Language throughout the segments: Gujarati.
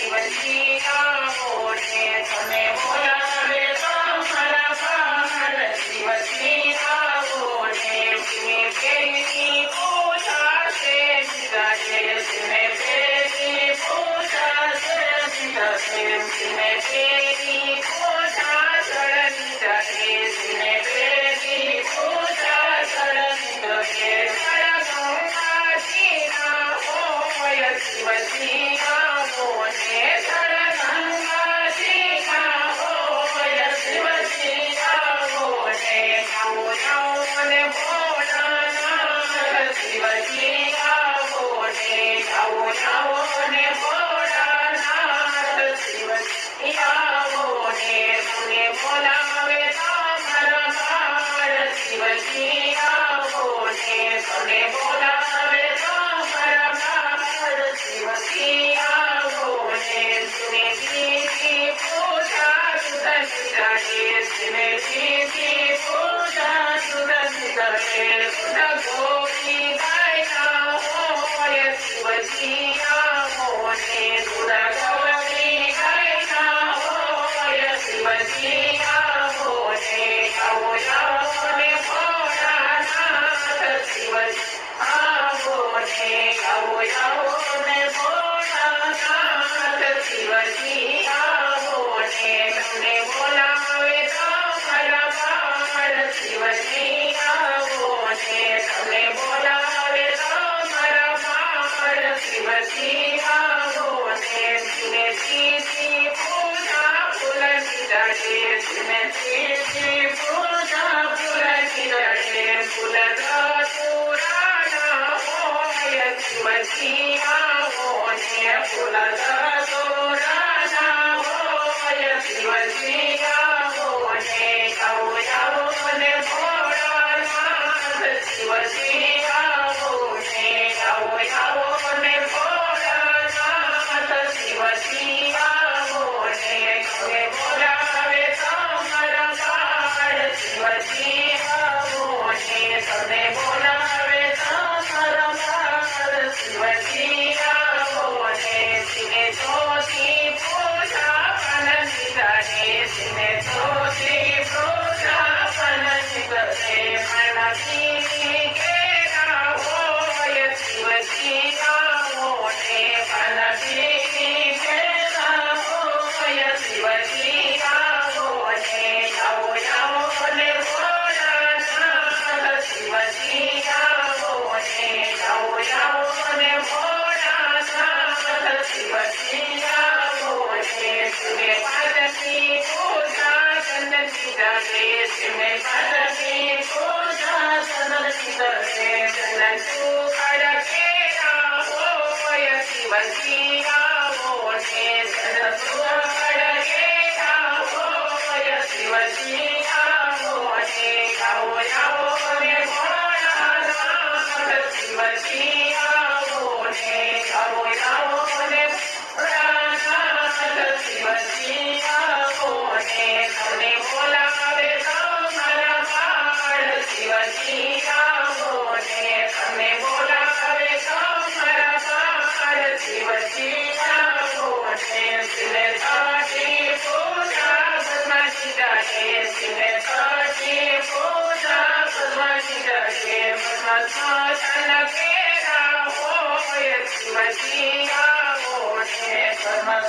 શિવજી આવો ને તમે બોલાવે તો મારા પાર શિવજી આવો ને તમે પેલી પૂજા છે દીધા છે તમે પેલી પૂજા છે દીધા છે તમે પેલી પૂજા દીધા છે તમે પેલી પૂજા દીધા છે શિવજી આવો ને ગંગાજી હોય શિવજી આવો ને આવો ને ભોળાનાથ શિવજી આવો ને આવો ને ભોળાનાથ શિવજી આવો ને તમને બોલાવે તમારા પાર શિવજી આવો ને તમને બોલાવે તમારા શિવજી આવો ને તમે દીદી પૂજા સુધા સુધા તમે દીદી પૂજા સુધા સુધા સુધા ગોપી ગાયના હોય શિવજી આવો ને સુધા ગોપી ગાયના હોય શિવજી આવો ને આવો ને ભોળાનાથ શિવજી આવો ને આવો ને ભોળાનાથ શિવજી આવો ને તમને બોલાવે તમારા પાર શિવજી આવો ને તમને બોલાવે તમારા પાર શિવજી આવો ને તમે દીદી પૂજા ફૂલ દીધા છે તમે દીદી પૂજા ફૂલ દીધા છે ફૂલ દસુરાના હોય શિવજી આવો ને ફૂલ દસુરાના હોય શિવજી આવો ને આવો ને ભોળાનાથ શિવજી આવો ને આવો ને ભોળાનાથ શિવજી આવો ને તમે બોલાવે તમારા પાર શિવજી આવો ને તમે બોલાવે તમારા પાર શિવજી આવો ને તમે જ્યોતિ પૂજા પણ દીધા છે તમે જ્યોતિ પૂજા પણ દીધા છે મનથી કેરા હોય શિવજી આવો ને મનથી કેરા હોય શિવજી આવો ને આવો ને ભોળાનાથ શિવજી આવો ને આવો ને ભોળાનાથ શિવજી આવો ને તમે પાર્વતી પૂજા ચંદ દીધા છે તમે પાર્વતી પૂજા ચંદ દીધા છે ચંદ ચૂકડ કેરા હોય શિવજી આવો ને ચંદ ચૂકડ કેરા હોય શિવજી આવો ને આવો ને ભોળાનાથ શિવજી આવો ને આવો ને ભોળાનાથ શિવજી આવો ને તમને બોલાવે તમારા પાર શિવજી આવો ને તમને બોલાવે તમારા પાર શિવજી આવો ને શિવે સાચી પૂજા પદ્મા સીધા છે શિવે સાચી પૂજા પદ્મા સીધા છે પદ્મા કેરા હોય શિવજી આવો ને પદ્મા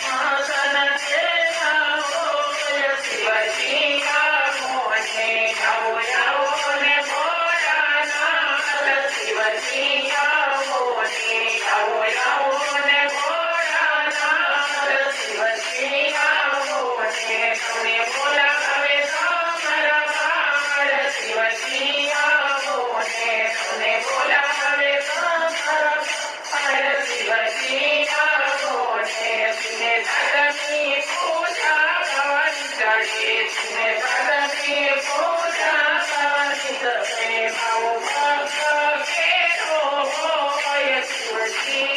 કેરા હોય શિવજી આવો ને આવો ને ભોળાનાથ શિવજી આવો ને આવો ને ભોળાનાથ શિવજી આવો ને તમે બોલાવે તમારા પાર શિવજી આવો ને તમે બોલાવે તમારા પાર શિવજી આવો ને તમે દાદાની પૂજા દીધા છે તમે દાદાની પૂજા દીધા છે ભાવ ભક્ત કેરો હોય શિવજી